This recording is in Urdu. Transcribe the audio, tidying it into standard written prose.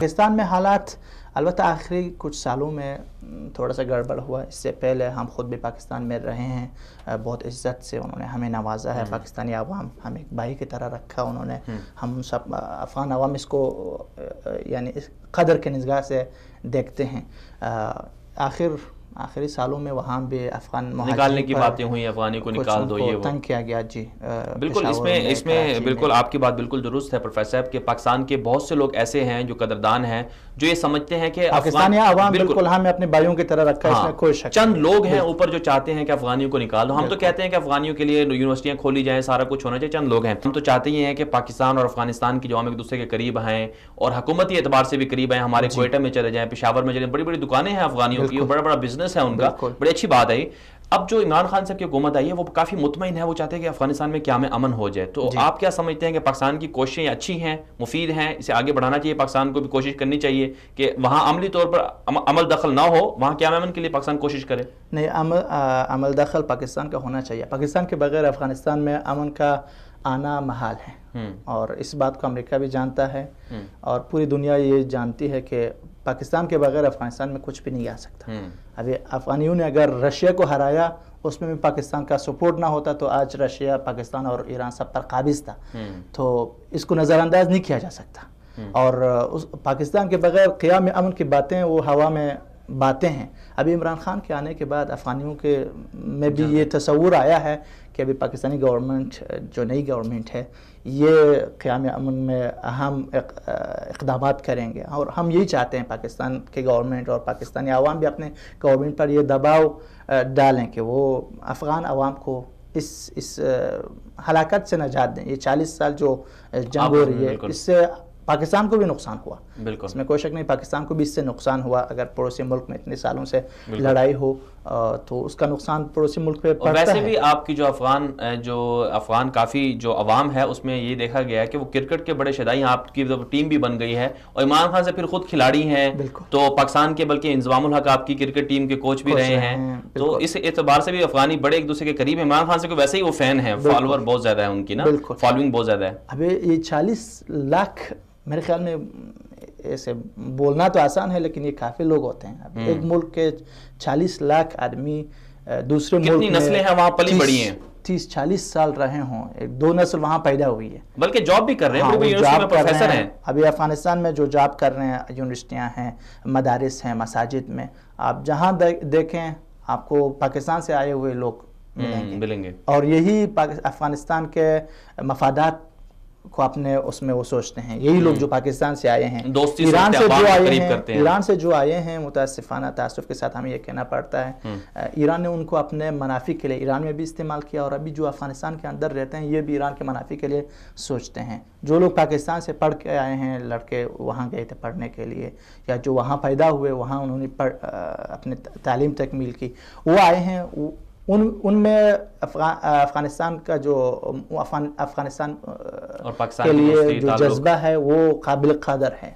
پاکستان میں حالات البتہ آخری کچھ سالوں میں تھوڑا سا گڑبڑ ہوا. اس سے پہلے ہم خود بھی پاکستان میں رہے ہیں, بہت عزت سے انہوں نے ہمیں نوازا ہے. پاکستانی عوام ہم ایک بھائی کی طرح رکھا انہوں نے. ہم سب افغان عوام اس کو یعنی قدر کے نگاہ سے دیکھتے ہیں. آخری سالوں میں وہاں بھی افغان نکالنے کی باتیں ہوئی, افغانی کو نکال دو, یہ تنگ کیا گیا. جی بالکل, اس میں بالکل آپ کی بات بالکل درست ہے پروفیسر صاحب کہ پاکستان کے بہت سے لوگ ایسے ہیں جو قدردان ہیں, جو یہ سمجھتے ہیں کہ پاکستانی عوام بالکل ہمیں اپنے بھائیوں کی طرح رکھا ہے, اس میں کوئی شک. چند لوگ ہیں اوپر جو چاہتے ہیں کہ افغانیوں کو نکال دو. ہم تو کہتے ہیں کہ افغانیوں کے لیے یونیورسٹیاں کھولی جائیں, سارا کچھ ہونا چاہیے. چند لوگ ہیں, ہم تو چاہتے ہی ہیں کہ پاکستان اور افغانستان کی عوام ایک دوسرے کے قریب آئیں اور حکومتی اعتبار سے بھی قریب آئیں. ہمارے کوئٹہ میں چلے جائیں, پشاور میں چلے جائیں, بڑی بڑی دکانیں ہیں افغانیوں کی, بڑا بڑا بزنس ہے ان کا, بڑی اچھی بات ہے. اب جو عمران خان صاحب کی حکومت آئی ہے وہ کافی مطمئن ہے, وہ چاہتے ہیں کہ افغانستان میں قیام امن ہو جائے. تو آپ کیا سمجھتے ہیں کہ پاکستان کی کوششیں اچھی ہیں, مفید ہیں, اسے آگے بڑھانا چاہیے, پاکستان کو بھی کوشش کرنی چاہیے کہ وہاں عملی طور پر عمل دخل نہ ہو, وہاں قیام امن کے لیے پاکستان کوشش کرے؟ نہیں, عمل دخل پاکستان کا ہونا چاہیے. پاکستان کے بغیر افغانستان میں امن کا آنا محال ہے, اور اس بات کو امریکہ بھی جانتا ہے, اور پوری دنیا یہ جانتی ہے کہ پاکستان کے بغیر افغانستان میں کچھ بھی نہیں آ سکتا. ابھی افغانیوں نے اگر رشیا کو ہرایا, اس میں بھی پاکستان کا سپورٹ نہ ہوتا تو آج رشیا, پاکستان اور ایران سب پر قابض تھا. تو اس کو نظر انداز نہیں کیا جا سکتا. اور پاکستان کے بغیر قیام امن کی باتیں وہ ہوا میں باتیں ہیں. ابھی عمران خان کے آنے کے بعد افغانیوں کے میں بھی یہ تصور آیا ہے کہ ابھی پاکستانی گورنمنٹ جو نئی گورنمنٹ ہے یہ قیام امن میں اہم اقدامات کریں گے, اور ہم یہی چاہتے ہیں پاکستان کے گورنمنٹ اور پاکستانی عوام بھی اپنے گورنمنٹ پر یہ دباؤ ڈالیں کہ وہ افغان عوام کو اس ہلاکت سے نجات دیں. یہ 40 سال جو جنگ ہو رہی ہے, اس سے پاکستان کو بھی نقصان ہوا, اس میں کوئی شک نہیں. پاکستان کو بھی اس سے نقصان ہوا. اگر پڑوسی ملک میں اتنے سالوں سے لڑائی ہو تو اس کا نقصان پڑوسی ملک پہ پڑتا ہے. ویسے بھی آپ کی جو افغان کافی جو عوام ہے اس میں یہ دیکھا گیا ہے کہ وہ کرکٹ کے بڑے شیدائی ہیں. آپ کی ٹیم بھی بن گئی ہے اور عمران خان سے پھر خود کھلاڑی ہیں, تو پاکستان کے بلکہ انضمام الحق آپ کی کرکٹ ٹیم کے کوچ بھی رہے ہیں. تو اس اعتبار سے بھی افغانی بڑے ایک دوسرے کے قریب ہیں. عمران خان سے ویسے ہی وہ فین ہیں, فالوور بہت زیادہ ہے ان کی نا, فالوئنگ بہت زیادہ ہے. ابھی یہ 40 لاکھ میرے خیال میں ایسے بولنا تو آسان ہے, لیکن یہ کافی لوگ ہوتے ہیں. ایک ملک کے 40 لاکھ آدمی دوسرے ملک میں, کتنی نسلیں ہیں وہاں پلی بڑی ہیں, 30-40 سال رہے ہوں, ایک 2 نسل وہاں پیدا ہوئی ہے, بلکہ جاب بھی کر رہے ہیں, یونیورسٹی میں پروفیسر ہیں. ابھی افغانستان میں جو جاب کر رہے ہیں, یونیورسٹیاں ہیں, مدارس ہیں, مساجد میں, آپ جہاں دیکھیں آپ کو پاکستان سے آئے ہوئے لوگ ملیں گے. اور یہی افغانستان کے مفادات کو اپنے اس میں وہ سوچتے ہیں. یہی لوگ جو پاکستان سے آئے ہیں, ایران سے جو آئے ہیں, متاسفانہ تاسف کے ساتھ ہمیں یہ کہنا پڑتا ہے, ایران نے ان کو اپنے منافع کے لیے ایران میں بھی استعمال کیا, اور ابھی جو افغانستان کے اندر رہتے ہیں یہ بھی ایران کے منافع کے لیے سوچتے ہیں. جو لوگ پاکستان سے پڑھ کے آئے ہیں, لڑکے وہاں گئے تھے پڑھنے کے لیے, یا جو وہاں پیدا ہوئے, وہاں انہوں نے اپنے تعلیم تکمیل کی, وہ آئے ہیں. ان میں افغانستان کا جو افغانستان اور پاکستان کے لیے جو جذبہ ہے وہ قابل قدر ہے.